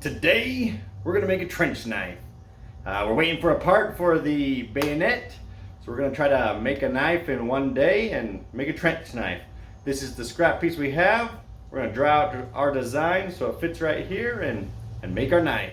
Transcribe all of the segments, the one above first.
Today, we're gonna make a trench knife. We're waiting for a part for the bayonet, so we're gonna try to make a knife in one day and make a trench knife. This is the scrap piece we have. We're gonna draw out our design so it fits right here and make our knife.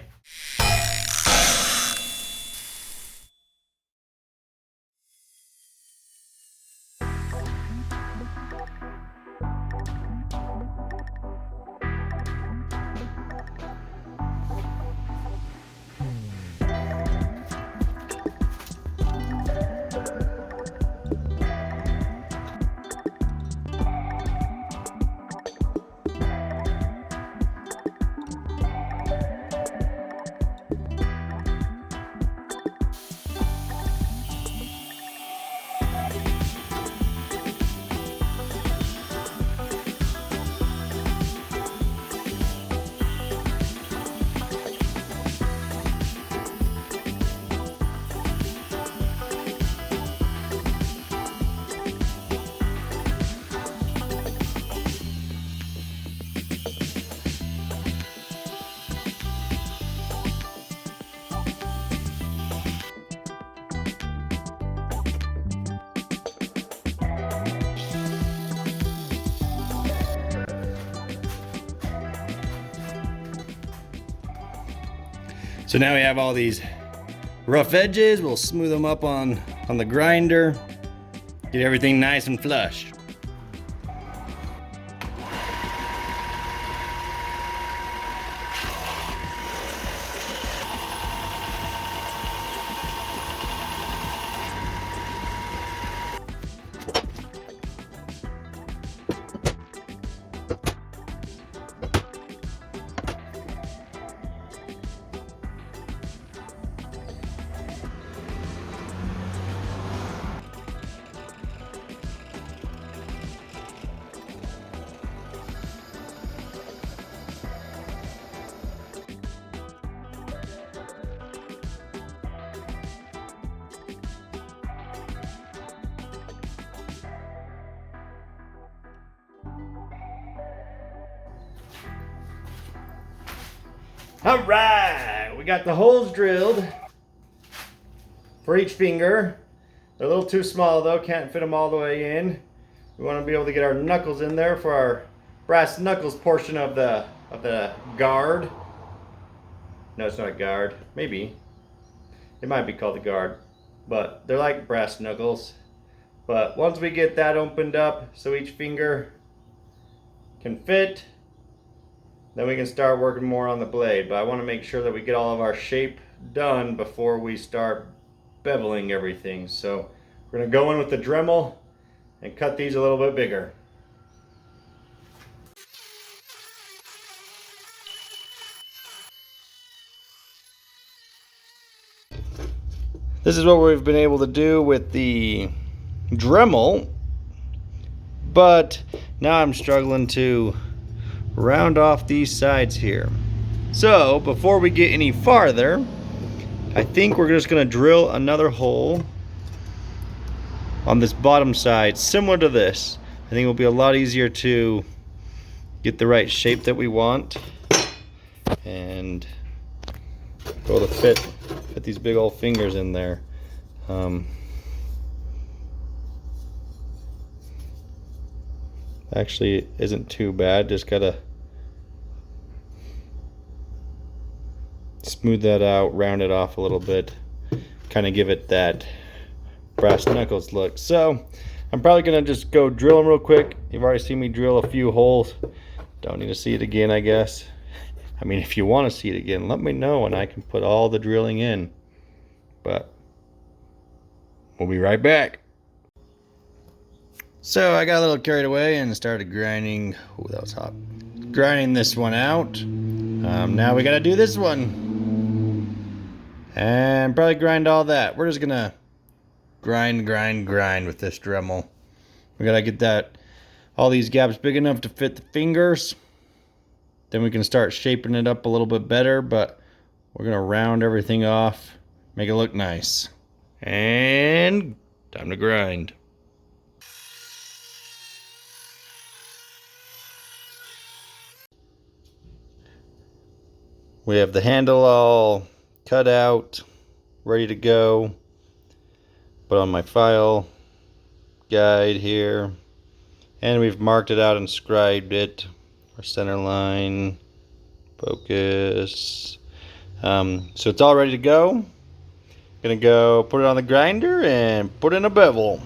So now we have all these rough edges. We'll smooth them up on the grinder, get everything nice and flush. All right, we got the holes drilled for each finger. They're a little too small though, can't fit them all the way in. We want to be able to get our knuckles in there for our brass knuckles portion of the guard. No, it's not a guard. Maybe. It might be called a guard, but they're like brass knuckles. But once we get that opened up so each finger can fit, then we can start working more on the blade. But I want to make sure that we get all of our shape done before we start beveling everything. So we're going to go in with the Dremel and cut these a little bit bigger. This is what we've been able to do with the Dremel, but now I'm struggling to round off these sides here. So before we get any farther, I think we're just going to drill another hole on this bottom side similar to this. I think it will be a lot easier to get the right shape that we want and go to fit these big old fingers in there. Actually, it isn't too bad. Just gotta smooth that out, round it off a little bit, kind of give it that brass knuckles look. So I'm probably gonna just go drill them real quick. You've already seen me drill a few holes. Don't need to see it again, I guess. I mean, if you want to see it again, let me know and I can put all the drilling in. But we'll be right back. So I got a little carried away and started grinding. Oh, that was hot. Grinding this one out. Now we gotta do this one. And probably grind all that. We're just gonna grind with this Dremel. We gotta get all these gaps big enough to fit the fingers. Then we can start shaping it up a little bit better, but we're gonna round everything off, make it look nice. And time to grind. We have the handle all cut out, ready to go. Put on my file guide here. And we've marked it out and scribed it. Our center line, focus. So it's all ready to go. Gonna go put it on the grinder and put in a bevel.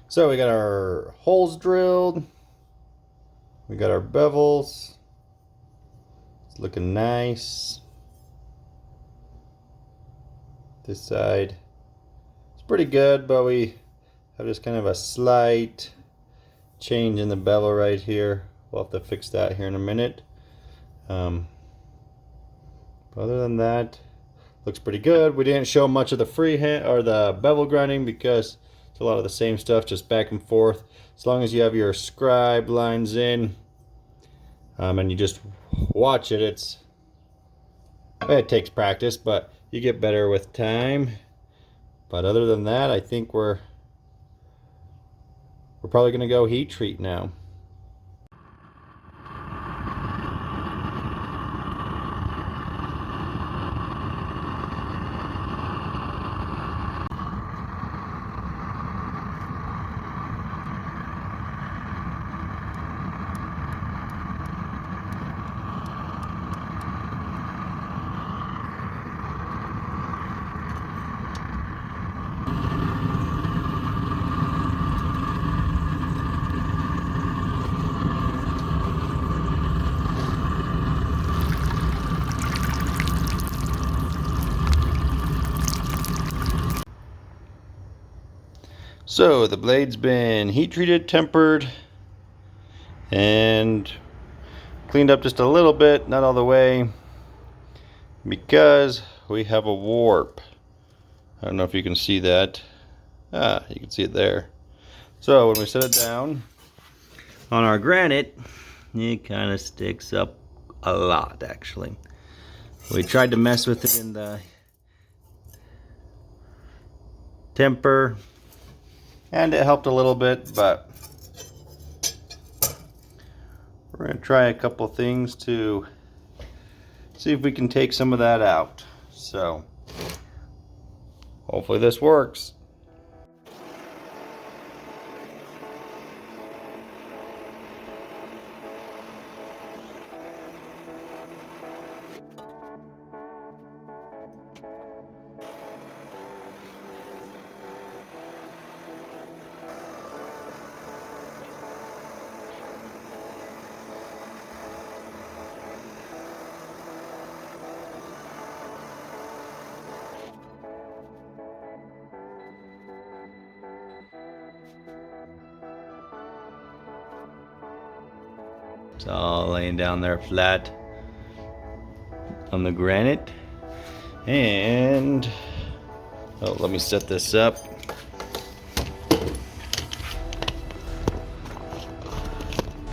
So we got our holes drilled. We got our bevels. It's looking nice. This side it's pretty good, but we have just kind of a slight change in the bevel right here. We'll have to fix that here in a minute. But other than that, looks pretty good. We didn't show much of the freehand or the bevel grinding because it's a lot of the same stuff, just back and forth. As long as you have your scribe lines in, and you just watch it, it takes practice, but you get better with time. But other than that, I think we're probably gonna go heat treat now. So the blade's been heat treated, tempered, and cleaned up just a little bit, not all the way, because we have a warp. I don't know if you can see that. You can see it there. So when we set it down on our granite, it kind of sticks up a lot, actually. We tried to mess with it in the temper, and it helped a little bit, but we're going to try a couple things to see if we can take some of that out. So hopefully this works. It's all laying down there flat on the granite. And let me set this up.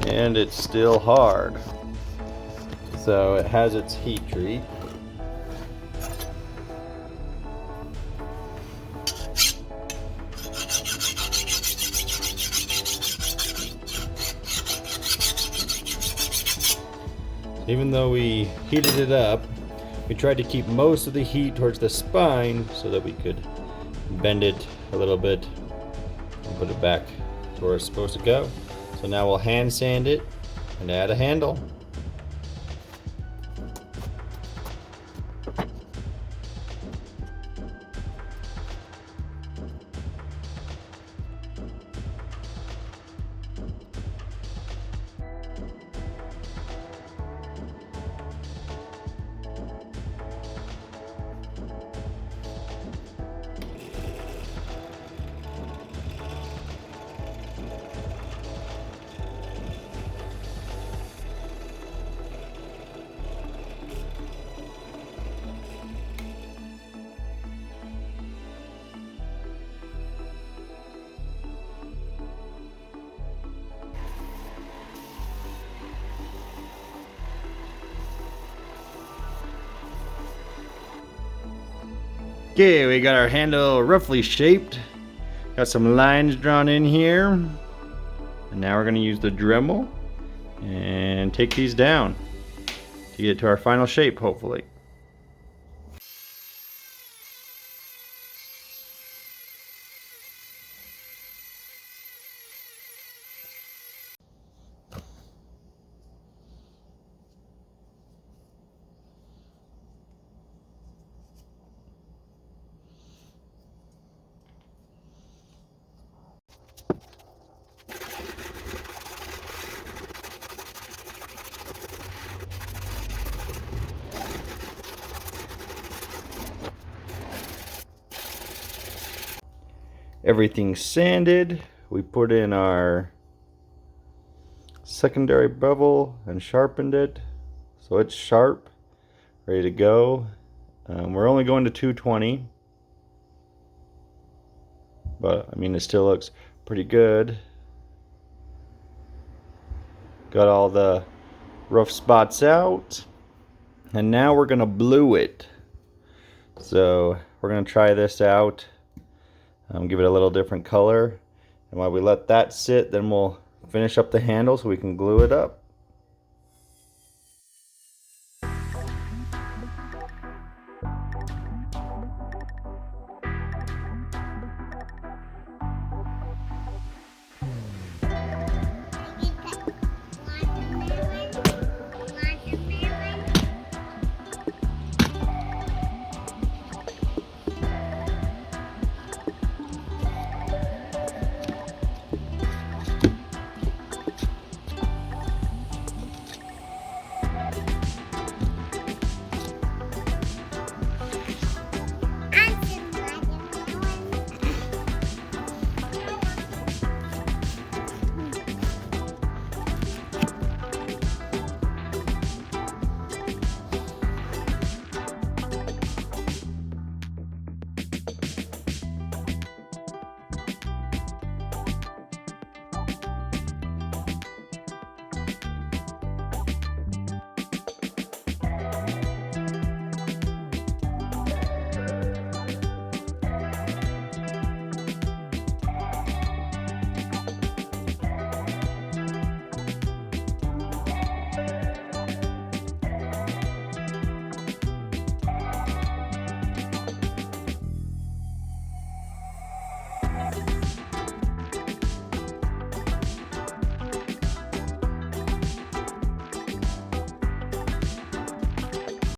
And it's still hard. So it has its heat treat. Even though we heated it up, we tried to keep most of the heat towards the spine so that we could bend it a little bit and put it back to where it's supposed to go. So now we'll hand sand it and add a handle. Okay, we got our handle roughly shaped. Got some lines drawn in here. And now we're going to use the Dremel and take these down to get to our final shape, hopefully. Everything's sanded. We put in our secondary bevel and sharpened it, so it's sharp, ready to go. We're only going to 220, but I mean it still looks pretty good. Got all the rough spots out, and now we're gonna blue it. So we're gonna try this out, give it a little different color, and while we let that sit, then we'll finish up the handle so we can glue it up.